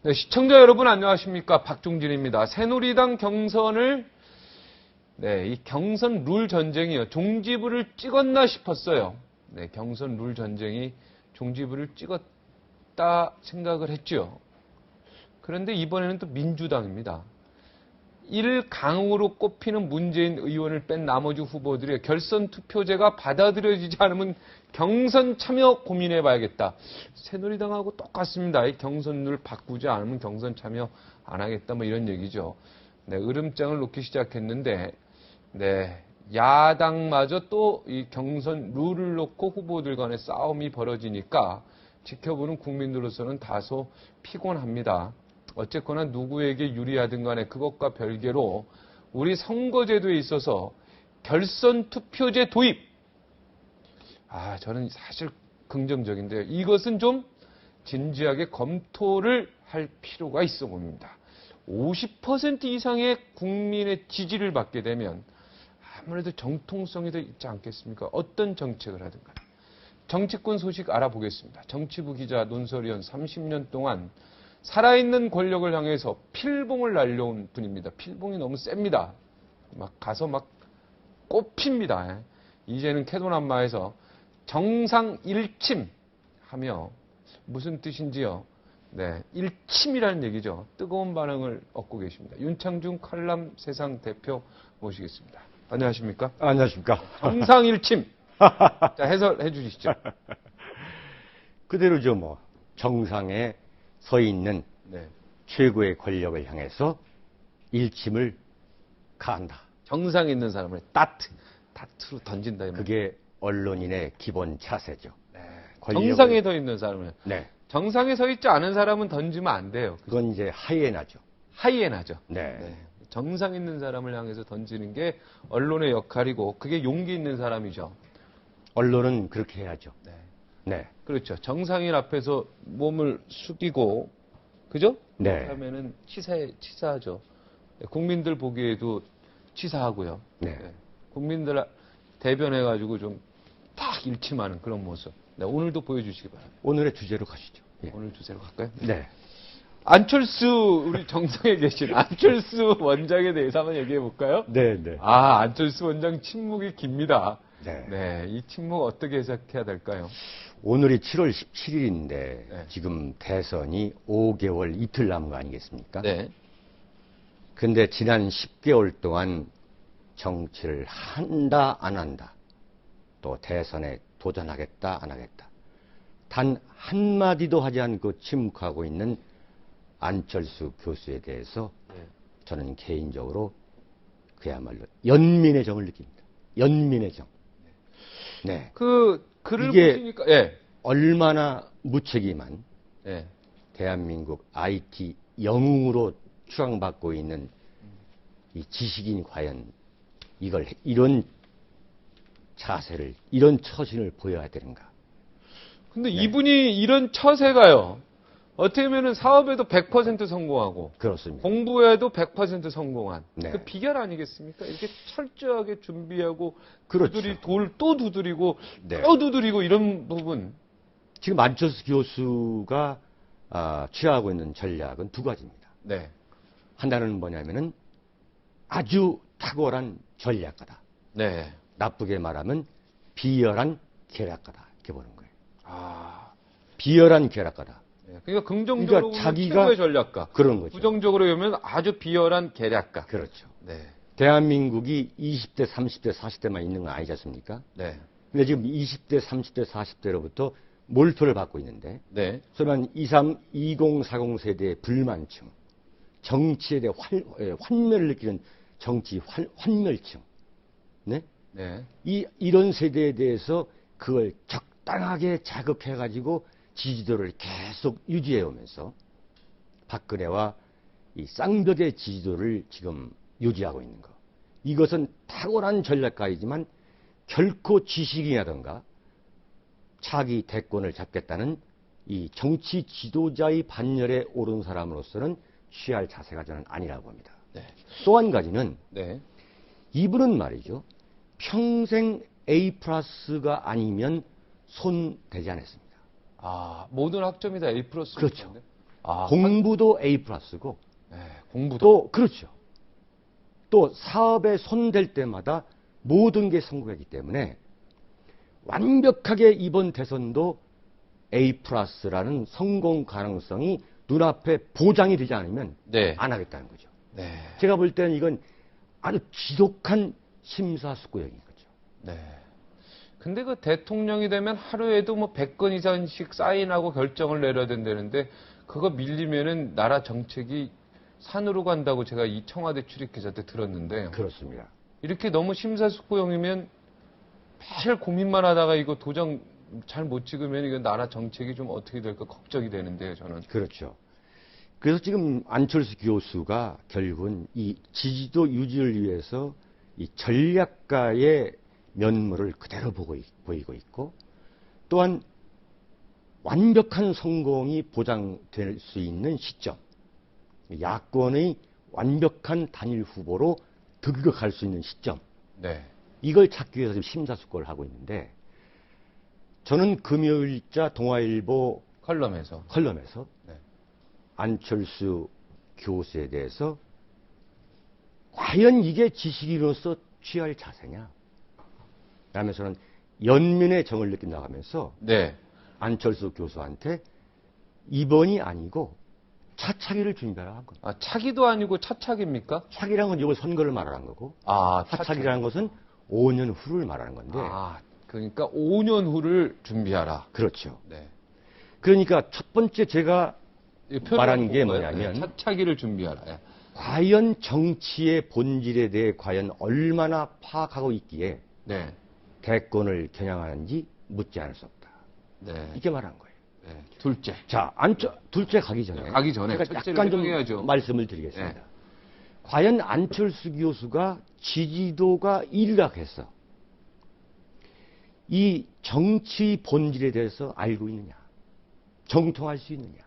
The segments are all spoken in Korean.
네, 시청자 여러분 안녕하십니까? 박종진입니다. 새누리당 경선을 이 경선 룰 전쟁이요. 종지부를 찍었나 싶었어요. 네, 경선 룰 전쟁이 종지부를 찍었다 생각을 했죠. 그런데 이번에는 또 민주당입니다. 1강으로 꼽히는 문재인 의원을 뺀 나머지 후보들의 결선 투표제가 받아들여지지 않으면 경선 참여 고민해봐야겠다. 새누리당하고 똑같습니다. 이 경선룰 바꾸지 않으면 경선 참여 안 하겠다. 뭐 이런 얘기죠. 네, 으름장을 놓기 시작했는데, 야당마저 또 이 경선 룰을 놓고 후보들 간의 싸움이 벌어지니까 지켜보는 국민들로서는 다소 피곤합니다. 어쨌거나 누구에게 유리하든 간에 그것과 별개로 우리 선거제도에 있어서 결선 투표제 도입. 저는 사실 긍정적인데요. 이것은 좀 진지하게 검토를 할 필요가 있어 봅니다. 50% 이상의 국민의 지지를 받게 되면 아무래도 정통성이 더 있지 않겠습니까? 어떤 정책을 하든 간에. 정치권 소식 알아보겠습니다. 정치부 기자 논설위원 30년 동안 살아있는 권력을 향해서 필봉을 날려온 분입니다. 필봉이 너무 셉니다. 가서 꼽힙니다. 이제는 캐도남마에서 정상 일침 하며 무슨 뜻인지요? 일침이라는 얘기죠. 뜨거운 반응을 얻고 계십니다. 윤창중 칼럼 세상 대표 모시겠습니다. 안녕하십니까? 안녕하십니까? 정상 일침. 자, 해설해 주시죠. 그대로죠, 뭐. 정상에 서 있는 최고의 권력을 향해서 일침을 가한다. 정상에 있는 사람을 따트로 던진다. 그게 언론인의 기본 자세죠. 정상에 서 있는 사람은. 네. 정상에 서 있지 않은 사람은 던지면 안 돼요. 그건 이제 하이에나죠. 하이에나죠. 네. 정상 있는 사람을 향해서 던지는 게 언론의 역할이고 그게 용기 있는 사람이죠. 언론은 그렇게 해야죠. 네. 그렇죠. 정상인 앞에서 몸을 숙이고, 그죠? 네. 그러면은 치사하죠. 국민들 보기에도 치사하고요. 국민들 대변해가지고 좀 딱 일침하는 그런 모습. 오늘도 보여주시기 바랍니다. 오늘의 주제로 가시죠. 오늘 주제로 갈까요? 네. 안철수, 우리 정상에 계신 안철수 원장에 대해서 한번 얘기해 볼까요? 네. 안철수 원장 침묵이 깁니다. 네. 이 침묵 어떻게 해석해야 될까요? 오늘이 7월 17일인데 지금 대선이 5개월 이틀 남은 거 아니겠습니까? 근데 지난 10개월 동안 정치를 한다 안 한다, 또 대선에 도전하겠다 안 하겠다, 단 한마디도 하지 않고 침묵하고 있는 안철수 교수에 대해서 저는 개인적으로 그야말로 연민의 정을 느낍니다. 연민의 정. 글을 이게 보시니까, 얼마나 무책임한 대한민국 IT 영웅으로 추앙받고 있는 이 지식인이 과연 이런 자세를, 이런 처신을 보여야 되는가. 근데 이분이 이런 처세가요, 어떻게 보면 사업에도 100% 성공하고, 그렇습니다. 공부에도 100% 성공한 그 네. 비결 아니겠습니까? 이렇게 철저하게 준비하고, 그렇죠. 돌 또 두드리고, 네. 또 두드리고 이런 부분. 지금 안철수 교수가 취하고 있는 전략은 두 가지입니다. 하나는 뭐냐면은 아주 탁월한 전략가다. 나쁘게 말하면 비열한 계략가다. 이렇게 보는 거예요. 비열한 계략가다. 그러니까 긍정적으로 보면 자기가 최고의 전략가, 그런 거죠. 부정적으로 보면 아주 비열한 계략가. 그렇죠. 대한민국이 20대, 30대, 40대만 있는 건 아니지 않습니까? 근데 지금 20대, 30대, 40대로부터 몰표를 받고 있는데, 소위 말하는 2040 세대의 불만층, 정치에 대해 환멸을 느끼는 정치 환멸층, 이런 세대에 대해서 그걸 적당하게 자극해가지고 지지도를 계속 유지해 오면서 박근혜와 이 쌍벽의 지지도를 지금 유지하고 있는 거. 이것은 탁월한 전략가이지만 결코 지식이라든가 차기 대권을 잡겠다는 이 정치 지도자의 반열에 오른 사람으로서는 취할 자세가 저는 아니라고 봅니다. 또 한 가지는 이분은 말이죠, 평생 A+가 아니면 손 대지 않았습니다. 모든 학점이 다 A+. 그렇죠. 공부도 A 플러스고, 네, 공부도. 또, 그렇죠. 또 사업에 손댈 때마다 모든 게 성공했기 때문에 완벽하게 이번 대선도 A 플러스라는 성공 가능성이 눈앞에 보장이 되지 않으면 네. 안 하겠다는 거죠. 네. 제가 볼 때는 이건 아주 지독한 심사숙고형인 거죠. 네. 근데 그 대통령이 되면 하루에도 뭐 100건 이상씩 사인하고 결정을 내려야 된다는데 그거 밀리면은 나라 정책이 산으로 간다고 제가 이 청와대 출입기자 때 들었는데. 그렇습니다. 이렇게 너무 심사숙고형이면 매일 고민만 하다가 이거 도장 잘 못 찍으면 이거 나라 정책이 좀 어떻게 될까 걱정이 되는데요, 저는. 그렇죠. 그래서 지금 안철수 교수가 결국은 이 지지도 유지를 위해서 이 전략가의 면모를 그대로 보이고 있고, 또한 완벽한 성공이 보장될 수 있는 시점, 야권의 완벽한 단일 후보로 득극할 수 있는 시점, 네. 이걸 찾기 위해서 지금 심사숙고를 하고 있는데, 저는 금요일자 동아일보 컬럼에서 네. 안철수 교수에 대해서 과연 이게 지식인으로서 취할 자세냐 라면서는 연민의 정을 느낀다고 하면서 네. 안철수 교수한테 이번이 아니고 차차기를 준비하라고 한 겁니다. 차기도 아니고 차차기입니까? 차기라는 건 이걸 선거를 말하는 거고, 차차기라는 것은 5년 후를 말하는 건데. 그러니까 5년 후를 준비하라. 그렇죠. 네. 그러니까 첫 번째 제가 말한 게 뭐냐면, 차차기를 준비하라. 예. 과연 정치의 본질에 대해 과연 얼마나 파악하고 있기에 네. 대권을 겨냥하는지 묻지 않을 수 없다. 네. 이렇게 말한 거예요. 네. 둘째. 자, 둘째 가기 전에 제가 약간 좀 해야죠. 말씀을 드리겠습니다. 네. 과연 안철수 교수가 지지도가 일락해서 이 정치 본질에 대해서 알고 있느냐, 정통할 수 있느냐.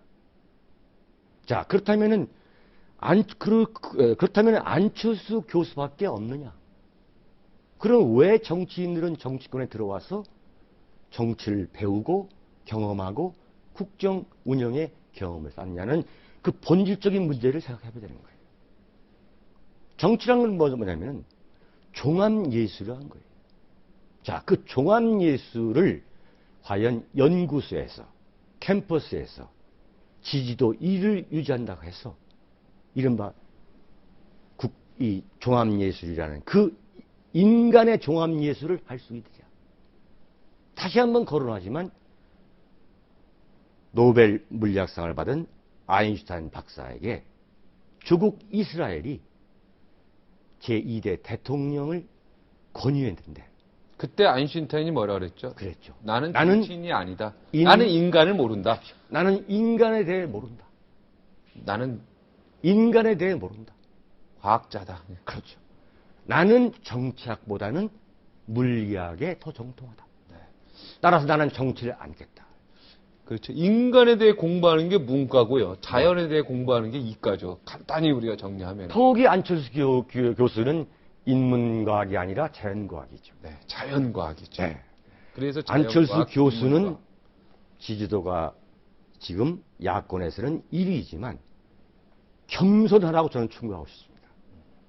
자, 그렇다면은 그렇다면 안철수 교수밖에 없느냐? 그럼 왜 정치인들은 정치권에 들어와서 정치를 배우고 경험하고 국정 운영의 경험을 쌓느냐는 그 본질적인 문제를 생각해 봐야 되는 거예요. 정치란 건 뭐냐면 종합예술이라는 거예요. 자, 그 종합예술을 과연 연구소에서, 캠퍼스에서 지지도 1을 유지한다고 해서 이른바 이 종합예술이라는 그 인간의 종합예술을 할 수 있느냐. 다시 한번 거론하지만 노벨 물리학상을 받은 아인슈타인 박사에게 조국 이스라엘이 제2대 대통령을 권유했는데, 그때 아인슈타인이 뭐라 그랬죠? 그랬죠. 나는 정치인이 아니다. 나는 인간을 모른다. 나는 인간에 대해 모른다. 나는 인간에 대해 모른다. 과학자다. 그렇죠. 나는 정치학보다는 물리학에 더 정통하다. 네. 따라서 나는 정치를 안겠다. 그렇죠. 인간에 대해 공부하는 게 문과고요. 자연에 대해 공부하는 게 이과죠. 간단히 우리가 정리하면. 더욱이 안철수 교수는 인문과학이 아니라 자연과학이죠. 네, 자연과학이죠. 네. 그래서 안철수 교수는 인문과학. 지지도가 지금 야권에서는 1위이지만 겸손하라고 저는 충고하고 싶습니다.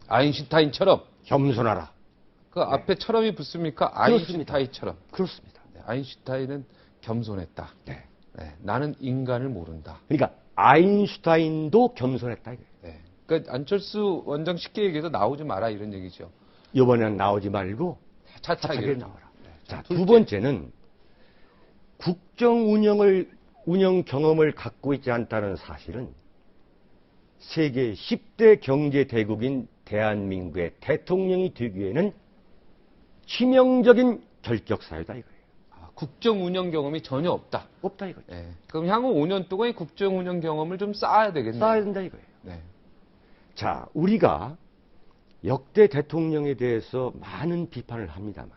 아인슈타인처럼 겸손하라. 그 네. 앞에 처럼이 붙습니까? 아인슈타인처럼. 그렇습니다. 네, 아인슈타인은 겸손했다. 네. 네, 나는 인간을 모른다. 그러니까 아인슈타인도 겸손했다. 네. 그러니까 안철수 원장 쉽게 얘기해서 나오지 마라 이런 얘기죠. 이번에는 나오지 말고 차차기를 나와라. 네. 자, 두 번째는 국정 운영 경험을 갖고 있지 않다는 사실은 세계 10대 경제 대국인 대한민국의 대통령이 되기에는 치명적인 결격사유다 이거예요. 국정 운영 경험이 전혀 없다. 없다 이거죠. 네. 그럼 향후 5년 동안 이 국정 운영 경험을 좀 쌓아야 되겠네요. 쌓아야 된다 이거예요. 네. 자, 우리가 역대 대통령에 대해서 많은 비판을 합니다만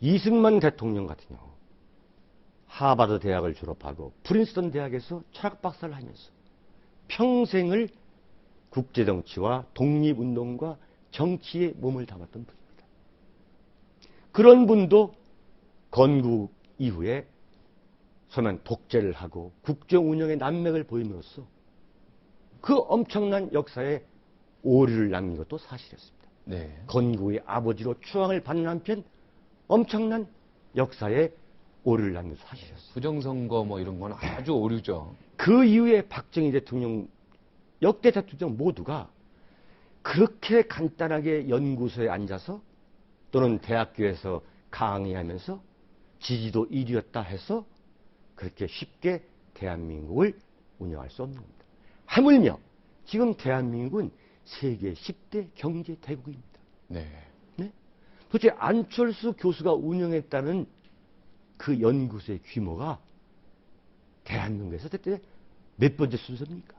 이승만 대통령 같은 경우 하버드 대학을 졸업하고 프린스턴 대학에서 철학 박사를 하면서 평생을 국제정치와 독립운동과 정치에 몸을 담았던 분입니다. 그런 분도 건국 이후에 소면 독재를 하고 국정 운영의 난맥을 보임으로써 그 엄청난 역사에 오류를 남긴 것도 사실이었습니다. 네. 건국의 아버지로 추앙을 받는 한편 엄청난 역사에 오류를 남긴 것도 사실이었습니다. 부정선거 뭐 이런 건 아주 오류죠. 그 이후에 박정희 대통령, 역대 대통령 모두가 그렇게 간단하게 연구소에 앉아서 또는 대학교에서 강의하면서 지지도 1위였다 해서 그렇게 쉽게 대한민국을 운영할 수 없는 겁니다. 하물며 지금 대한민국은 세계 10대 경제 대국입니다. 네. 네? 도대체 안철수 교수가 운영했다는 그 연구소의 규모가 대한민국에서 그때 몇 번째 순서입니까?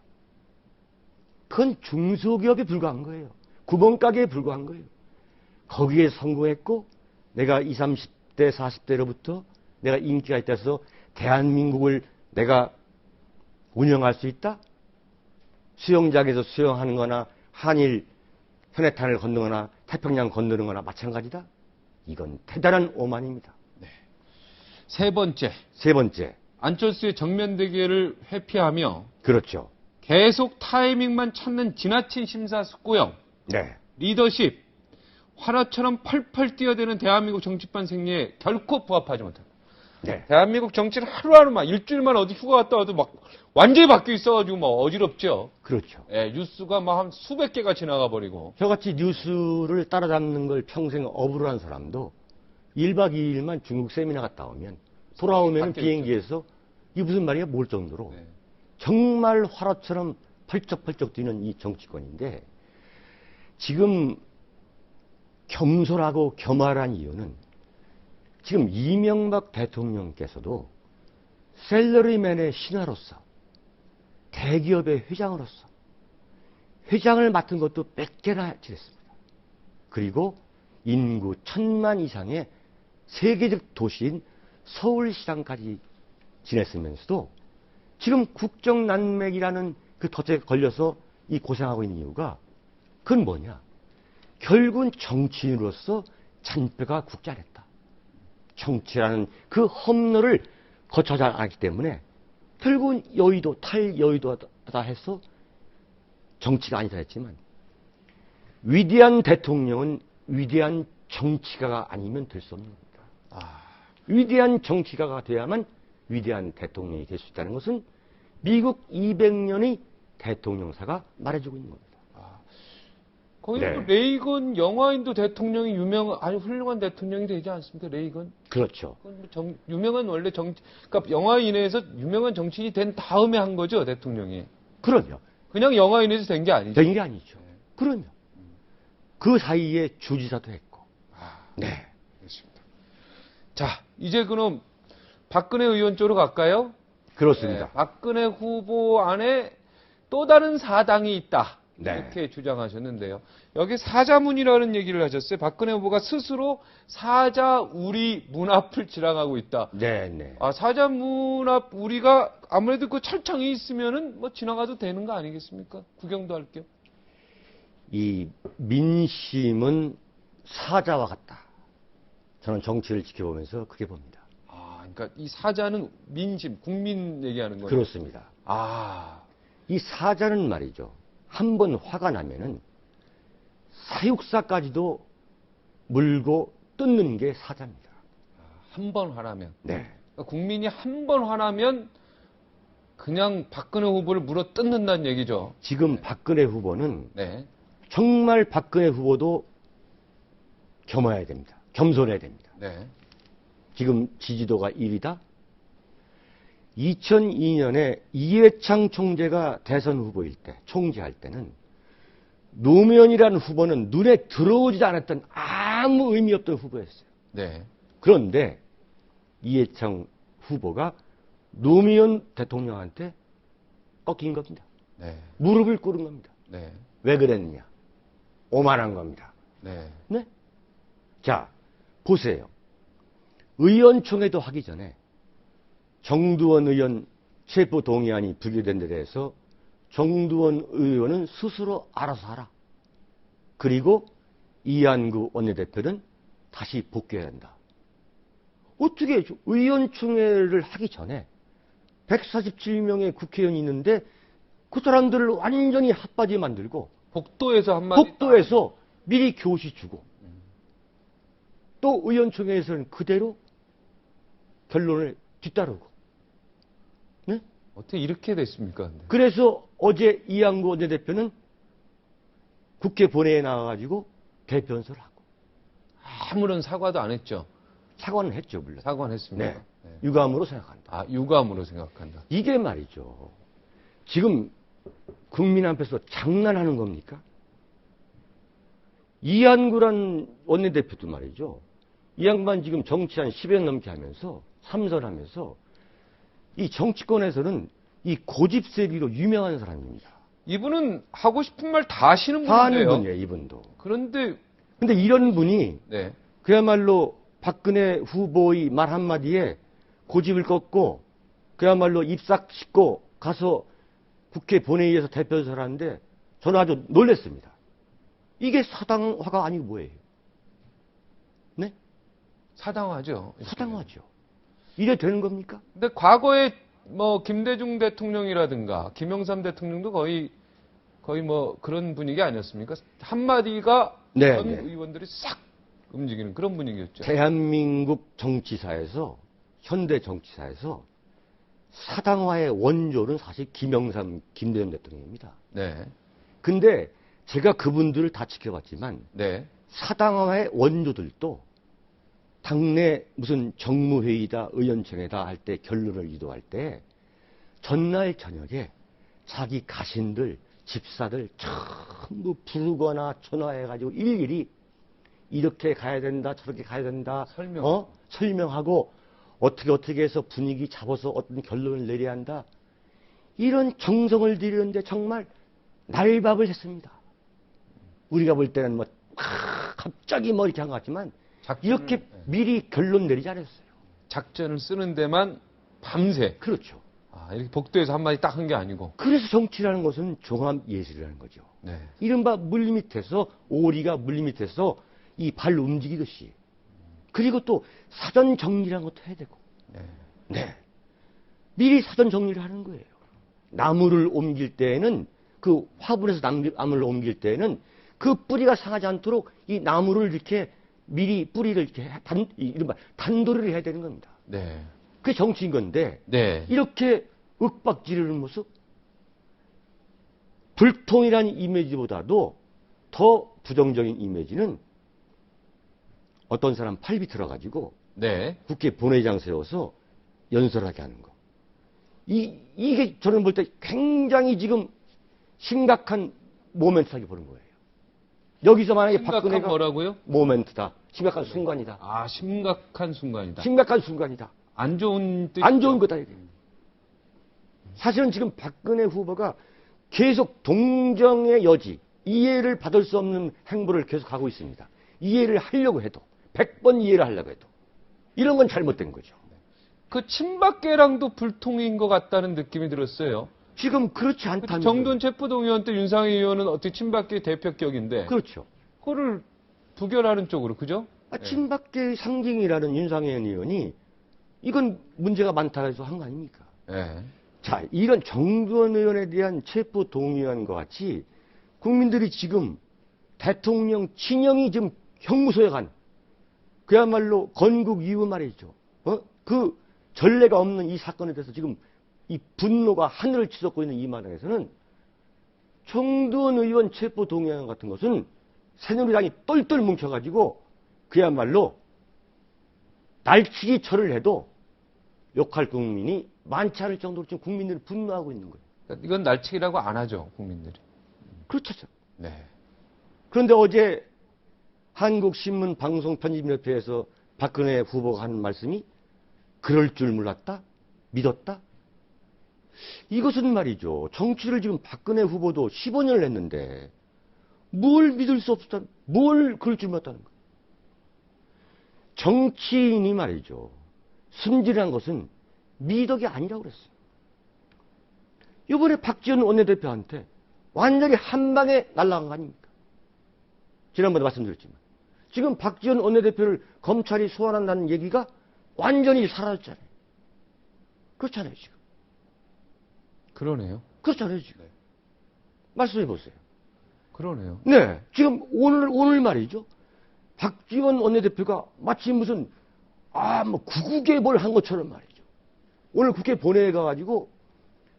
그건 중소기업에 불과한 거예요. 구멍가게에 불과한 거예요. 거기에 성공했고 내가 20, 30대, 40대로부터 내가 인기가 있다 해서 대한민국을 내가 운영할 수 있다? 수영장에서 수영하는 거나 한일 현해탄을 건너거나 태평양 건너는 거나 마찬가지다? 이건 대단한 오만입니다. 네. 세 번째. 안철수의 정면 대결을 회피하며 그렇죠. 계속 타이밍만 찾는 지나친 심사숙고형. 네. 리더십. 화라처럼 펄펄 뛰어대는 대한민국 정치판 생리에 결코 부합하지 못합니다. 네. 대한민국 정치는 하루하루만 일주일만 어디 휴가 갔다 와도 막 완전히 바뀌어 있어가지고 뭐 어지럽죠. 그렇죠. 예, 뉴스가 막 한 수백 개가 지나가 버리고. 저같이 뉴스를 따라잡는 걸 평생 업으로 한 사람도 1박 2일만 중국 세미나 갔다 오면 돌아오면 비행기에서 이게 무슨 말이야 몰 정도로 네. 정말 화라처럼 펄쩍펄쩍 뛰는 이 정치권인데 지금 겸손하고 겸허한 이유는 지금 이명박 대통령께서도 셀러리맨의 신하로서 대기업의 회장으로서 회장을 맡은 것도 몇 개나 지냈습니다. 그리고 인구 1000만 이상의 세계적 도시인 서울시장까지 지냈으면서도 지금 국정난맥이라는 그 덫에 걸려서 이 고생하고 있는 이유가 그건 뭐냐? 결국은 정치인으로서 잔뼈가 굳지 않았다. 정치라는 그 험로를 거쳐지 않았기 때문에 결국은 여의도, 탈여의도다 해서 정치가 아니다 했지만 위대한 대통령은 위대한 정치가가 아니면 될 수 없는 겁니다. 위대한 정치가가 돼야만 위대한 대통령이 될 수 있다는 것은 미국 200년의 대통령사가 말해주고 있는 겁니다. 거기는 또 레이건 영화인도 대통령이 아주 훌륭한 대통령이 되지 않습니까? 레이건? 그렇죠. 유명한 원래 그러니까 영화인에서 유명한 정치인이 된 다음에 한 거죠, 대통령이. 그럼요. 그냥 영화인에서 된 게 아니죠. 된 게 아니죠. 그럼요. 그 사이에 주지사도 했고. 네. 그렇습니다. 자, 이제 그럼 박근혜 의원 쪽으로 갈까요? 그렇습니다. 네, 박근혜 후보 안에 또 다른 사당이 있다. 네. 이렇게 주장하셨는데요. 여기 사자문이라는 얘기를 하셨어요. 박근혜 후보가 스스로 사자 우리 문 앞을 지나가고 있다. 네. 사자 문 앞 우리가 아무래도 그 철창이 있으면은 뭐 지나가도 되는 거 아니겠습니까? 구경도 할 겸. 이 민심은 사자와 같다. 저는 정치를 지켜보면서 그렇게 봅니다. 그러니까 이 사자는 민심, 국민 얘기하는 거예요. 그렇습니다. 이 사자는 말이죠. 한 번 화가 나면은 사육사까지도 물고 뜯는 게 사자입니다. 한 번 화나면. 네. 그러니까 국민이 한 번 화나면 그냥 박근혜 후보를 물어 뜯는다는 얘기죠. 지금 네. 박근혜 후보는 네. 정말 박근혜 후보도 겸해야 됩니다. 겸손해야 됩니다. 네. 지금 지지도가 1위다. 2002년에 이회창 총재가 대선 후보일 때, 총재할 때는 노무현이라는 후보는 눈에 들어오지도 않았던 아무 의미 없던 후보였어요. 네. 그런데 이회창 후보가 노무현 대통령한테 꺾인 겁니다. 네. 무릎을 꿇은 겁니다. 네. 왜 그랬느냐? 오만한 겁니다. 네. 네? 자, 보세요. 의원총회도 하기 전에 정두원 의원 체포 동의안이 부결된 데 대해서 정두원 의원은 스스로 알아서 하라. 그리고 이한구 원내대표는 다시 복귀해야 한다. 어떻게 의원총회를 하기 전에 147명의 국회의원이 있는데 그 사람들을 완전히 핫바지 만들고 복도에서 한마디 복도에서 미리 교시 주고 또 의원총회에서는 그대로 결론을 뒤따르고. 네? 어떻게 이렇게 됐습니까? 근데. 그래서 어제 이양구 원내대표는 국회 본회의에 나와가지고 대변서를 하고. 아무런 사과도 안 했죠. 사과는 했죠, 물론. 사과는 했습니다. 네. 네. 유감으로 생각한다. 아, 유감으로 생각한다. 이게 말이죠. 지금 국민 앞에서 장난하는 겁니까? 이한구란 원내대표도 말이죠. 이 양반 지금 정치 한 10년 넘게 하면서, 삼선하면서, 이 정치권에서는 이 고집세기로 유명한 사람입니다. 이분은 하고 싶은 말 다 하시는 다 하는 분이에요. 분이에요, 이분도. 그런데 이런 분이 네. 그야말로 박근혜 후보의 말 한마디에 고집을 꺾고 그야말로 입싹 씻고 가서 국회 본회의에서 대표서를 하는데 저는 아주 놀랐습니다. 이게 사당화가 아니고 뭐예요? 네? 사당화죠. 사당화죠. 이래 되는 겁니까? 근데 과거에 뭐 김대중 대통령이라든가 김영삼 대통령도 거의 뭐 그런 분위기 아니었습니까? 한마디가 네, 전 네. 의원들이 싹 움직이는 그런 분위기였죠. 대한민국 정치사에서, 현대 정치사에서 사당화의 원조는 사실 김영삼, 김대중 대통령입니다. 네. 근데 제가 그분들을 다 지켜봤지만 네. 사당화의 원조들도 당내 무슨 정무회의다, 의원총회다 할 때 결론을 유도할 때 전날 저녁에 자기 가신들, 집사들 전부 부르거나 전화해가지고 일일이 이렇게 가야 된다, 저렇게 가야 된다, 설명하고 어떻게 해서 분위기 잡아서 어떤 결론을 내려야 한다. 이런 정성을 들이는데 정말 날밥을 했습니다. 우리가 볼 때는 뭐 갑자기 뭐 이렇게 한 것 같지만 이렇게 미리 결론 내리지 않았어요. 작전을 쓰는 데만 밤새. 그렇죠. 아, 이렇게 복도에서 한마디 딱 한 게 아니고. 그래서 정치라는 것은 종합예술이라는 거죠. 네. 이른바 물밑에서, 오리가 물밑에서 이 발 움직이듯이. 그리고 또 사전 정리라는 것도 해야 되고. 네. 네. 미리 사전 정리를 하는 거예요. 나무를 옮길 때에는, 그 화분에서 나무를 옮길 때에는 그 뿌리가 상하지 않도록 이 나무를 이렇게 미리 뿌리를 이렇게 이른바 단도리를 해야 되는 겁니다. 네. 그게 정치인 건데, 네. 이렇게 윽박지르는 모습, 불통이라는 이미지보다도 더 부정적인 이미지는 어떤 사람 팔 비틀어 가지고 네. 국회 본회의장 세워서 연설하게 하는 거. 이게 저는 볼 때 굉장히 지금 심각한 모멘트하게 보는 거예요. 여기서 만약에 박근혜가 뭐라고요? 모멘트다. 심각한 순간이다. 아, 심각한 순간이다. 심각한 순간이다. 안 좋은 뜻. 안 좋은 거다. 이게. 사실은 지금 박근혜 후보가 계속 동정의 여지, 이해를 받을 수 없는 행보를 계속 하고 있습니다. 이해를 하려고 해도, 100번 이해를 하려고 해도. 이런 건 잘못된 거죠. 그 친박계랑도 불통인 것 같다는 느낌이 들었어요. 지금 그렇지 않다면. 정돈 체포동의원 때 윤상희 의원은 어떻게 친박계 대표격인데. 그렇죠. 그거를 부결하는 쪽으로, 그죠? 친박계 상징이라는 윤상현 의원이 이건 문제가 많다 해서 한 거 아닙니까? 네. 자, 이런 정두원 의원에 대한 체포 동의안과 같이 국민들이 지금 대통령 친형이 지금 형무소에 간 그야말로 건국 이후 말이죠. 그 전례가 없는 이 사건에 대해서 지금 이 분노가 하늘을 치솟고 있는 이 마당에서는 정두원 의원 체포 동의안 같은 것은 새누리당이 똘똘 뭉쳐가지고 그야말로 날치기 철을 해도 욕할 국민이 많지 않을 정도로 지금 국민들이 분노하고 있는 거예요. 이건 날치기라고 안 하죠, 국민들이. 그렇죠. 네. 그런데 어제 한국신문 방송편집협회에서 박근혜 후보가 하는 말씀이 그럴 줄 몰랐다? 믿었다? 이것은 말이죠. 정치를 지금 박근혜 후보도 15년을 했는데 뭘 믿을 수 없었다? 뭘 그럴 줄 몰랐다는 거예요. 정치인이 말이죠. 순진한 것은 미덕이 아니라고 그랬어요. 이번에 박지원 원내대표한테 완전히 한 방에 날아간 거 아닙니까? 지난번에 말씀드렸지만. 지금 박지원 원내대표를 검찰이 소환한다는 얘기가 완전히 사라졌잖아요. 그렇잖아요, 지금. 그러네요. 그렇잖아요, 지금. 네. 말씀해 보세요. 그러네요. 네. 지금 오늘 말이죠. 박지원 원내대표가 마치 무슨, 뭐, 구국에 뭘 한 것처럼 말이죠. 오늘 국회 보내가가지고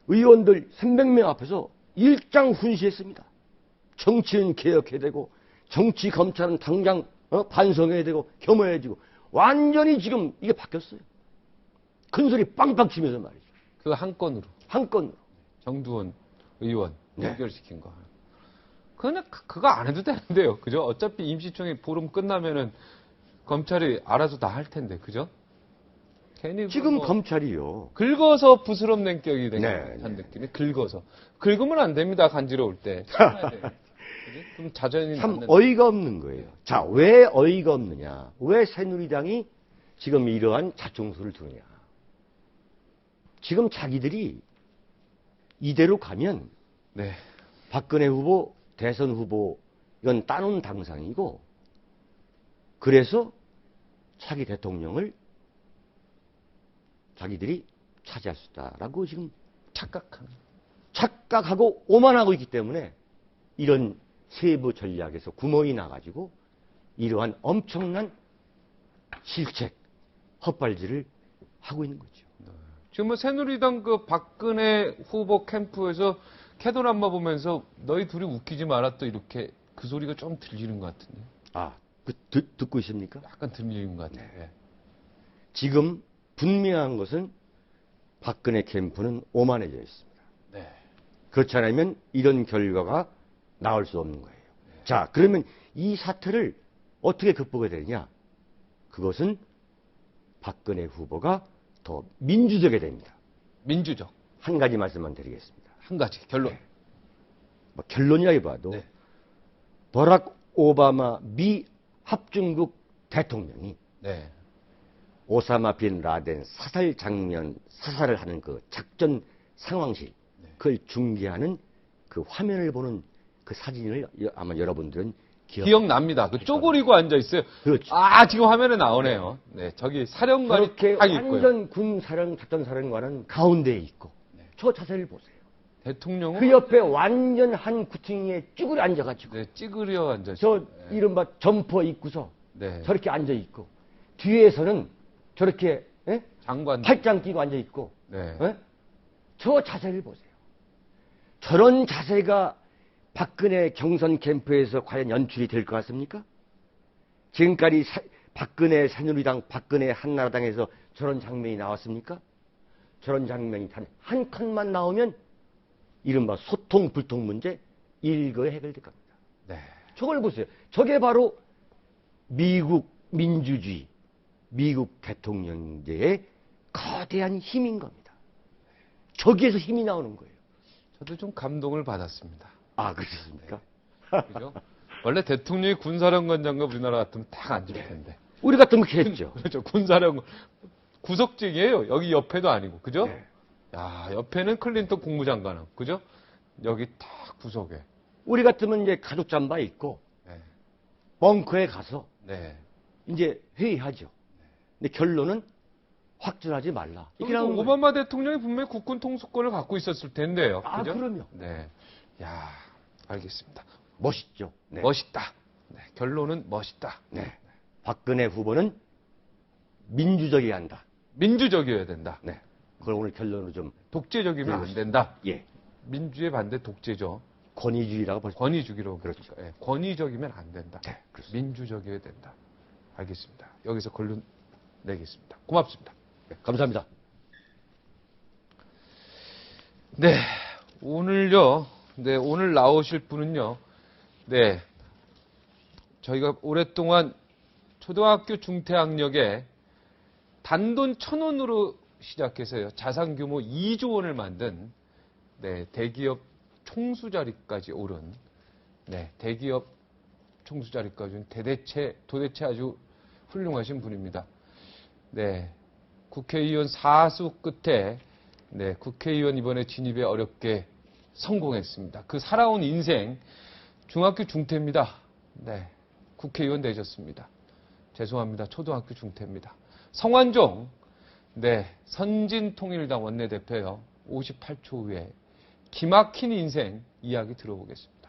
의원들 300명 앞에서 일장 훈시했습니다. 정치는 개혁해야 되고, 정치 검찰은 당장 반성해야 되고, 겸허해지고, 완전히 지금 이게 바뀌었어요. 큰 소리 빵빵 치면서 말이죠. 그 한 건으로. 한 건으로. 정두원 의원 네. 연결시킨 거. 그냥 그거 안 해도 되는데요. 그죠? 어차피 임시총회 보름 끝나면은 검찰이 알아서 다 할 텐데. 그죠? 괜히 지금 검찰이요. 긁어서 부스럼낸 격이 된 네, 느낌이 긁어서. 긁으면 안 됩니다. 간지러울 때. 참아야 돼. 그럼 자전이 참 어이가 없는 거예요. 자, 왜 어이가 없느냐? 왜 새누리당이 지금 이러한 자충수를 두느냐? 지금 자기들이 이대로 가면 네. 박근혜 후보, 대선 후보 이건 따놓은 당상이고 그래서 차기 대통령을 자기들이 차지할 수 있다라고 지금 착각하고 오만하고 있기 때문에 이런 세부 전략에서 구멍이 나가지고 이러한 엄청난 실책, 헛발질을 하고 있는 거죠. 지금 뭐 새누리당 그 박근혜 후보 캠프에서 캐도남마 보면서 너희 둘이 웃기지 마라 또 이렇게 그 소리가 좀 들리는 것 같은데. 듣고 있습니까? 약간 들리는 것 같아요. 네. 지금 분명한 것은 박근혜 캠프는 오만해져 있습니다. 네. 그렇지 않으면 이런 결과가 나올 수 없는 거예요. 네. 자, 그러면 이 사태를 어떻게 극복해야 되느냐? 그것은 박근혜 후보가 더 민주적이 됩니다. 민주적. 한 가지 말씀만 드리겠습니다. 한 가지 결론. 네. 뭐 결론이라기보다도 네. 버락 오바마 미 합중국 대통령이 네. 오사마 빈 라덴 사살 장면, 사살을 하는 그 작전 상황실, 네. 그걸 중계하는 그 화면을 보는 그 사진을 아마 여러분들은 기억납니다. 그 쪼그리고 앉아 있어요. 그렇죠. 지금 화면에 나오네요. 네, 저기 사령관이 저렇게 딱 있고요. 완전 군사령 작전 사령관은 가운데에 있고, 네. 저 자세를 보세요. 대통령은 그 옆에 완전 한 구층에 쭈그려 앉아가지고, 네, 찌그려 앉아. 저 이른바 점퍼 입고서 네. 저렇게 앉아 있고, 뒤에서는 저렇게 장관 팔짱 끼고 앉아 있고, 네. 저 자세를 보세요. 저런 자세가 박근혜 경선 캠프에서 과연 연출이 될 것 같습니까? 지금까지 박근혜 새누리당, 박근혜 한나라당에서 저런 장면이 나왔습니까? 저런 장면이 단 한 컷만 나오면 이른바 소통, 불통 문제 일거에 해결될 겁니다. 네. 저걸 보세요. 저게 바로 미국 민주주의, 미국 대통령제의 거대한 힘인 겁니다. 저기에서 힘이 나오는 거예요. 저도 좀 감동을 받았습니다. 그렇습니까? 네. 그죠? 원래 대통령이 군사령관장과 우리나라 같으면 딱 앉을 텐데. 우리 같으면 했죠. 그렇죠. 군사령관. 구석직이에요. 여기 옆에도 아니고. 그죠? 네. 야, 옆에는 클린턴 국무장관은. 그죠? 여기 딱 구석에. 우리 같으면 이제 가족 잠바 입고, 네. 벙커에 가서, 네. 이제 회의하죠. 근데 결론은 확전하지 말라. 오바마 대통령이 분명히 국군 통수권을 갖고 있었을 텐데요. 그죠? 그럼요. 네. 야, 알겠습니다. 멋있죠. 네. 멋있다. 네. 결론은 멋있다. 네. 박근혜 후보는 민주적이어야 한다. 민주적이어야 된다. 네. 그걸 오늘 결론으로 좀. 독재적이면 안 된다. 예. 민주의 반대 독재죠. 권위주의라고 볼수 권위주기로. 그렇죠. 예. 권위적이면 안 된다. 네, 그렇습니다. 민주적이어야 된다. 알겠습니다. 여기서 결론 내겠습니다. 고맙습니다. 네, 감사합니다. 네. 오늘요. 네, 오늘 나오실 분은요. 네. 저희가 오랫동안 초등학교 중퇴학력에 단돈 1,000원으로 시작해서요. 자산 규모 2조 원을 만든 네, 대기업 총수 자리까지 오른 네, 대기업 총수 자리까지 오른 도대체 아주 훌륭하신 분입니다. 네. 국회의원 4수 끝에 네, 국회의원 이번에 진입에 어렵게 성공했습니다. 그 살아온 인생 중학교 중퇴입니다. 네. 국회의원 되셨습니다. 죄송합니다. 초등학교 중퇴입니다. 성완종 네, 선진통일당 원내대표요. 58초 후에 기막힌 인생 이야기 들어보겠습니다.